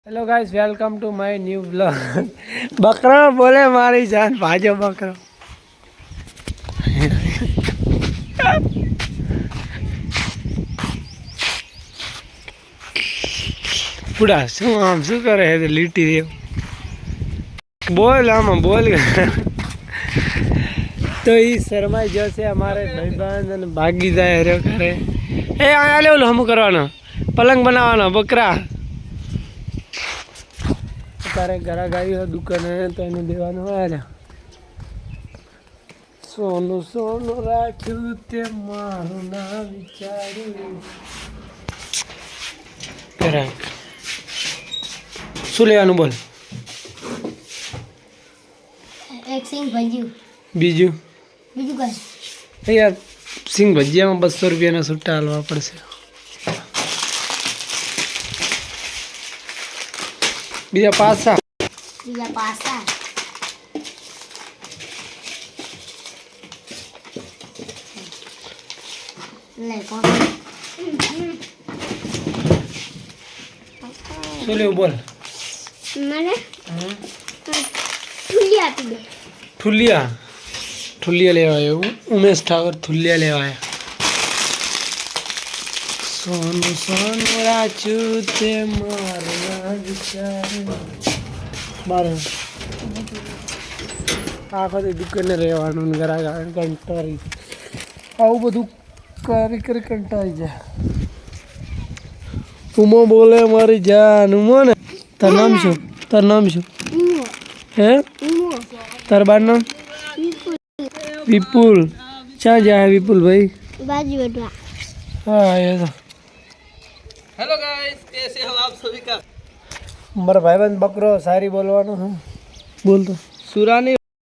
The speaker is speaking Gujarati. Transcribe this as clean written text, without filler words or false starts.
Hello guys, welcome to my new blog. बकरा बोले मारी जान, भाजो बकरो। पूरा શું આમ શું કરે છે લીટી દેવ બોલ આમાં બોલ તો એ શરમાઈ જશે અમારે ભાઈબંધ અને ભાગી જાય હર્યો કરે એ આ લે ઓલું હમું કરવાનો પલંગ બનાવવાનો બકરા તારે ઘરા ગાયું દુકાને તો એને દેવાનું હોય સોનું સોનું રાખ્યું તે મારું ના વિચાર્યું શું લેવાનું બોલ એક સિંગ ભજીયું બીજું કઈ યાર સિંગ ભજીયામાં 200 રૂપિયાના છૂટા હાલવા પડશે બીજા પાસા લે કોણ શું લેવું બોલ મને ઠુલિયા આપી દે ઠુલિયા લેવા આવ્યો ઉમેશ ઠાકર ઠુલિયા લેવા આવ્યા સોનું સોનું રાખ્યું તે મારું વિચાર બાર આખો દુકાને રહેવાનું ઘરા કંટાળી આવું બધું કરી કંટાળી જાય ઉમો બોલે મારી જાન ઉમો ને તાર નામ શું હે તાર બાર નામ विपुल क्या जा है विपुल भाई बाजू बैठा हाँ ये तो हेलो गाइस कैसे हो आप सभी का मेरा भाईबंद बकरो सारी बोलवानो है बोल तो सुरानी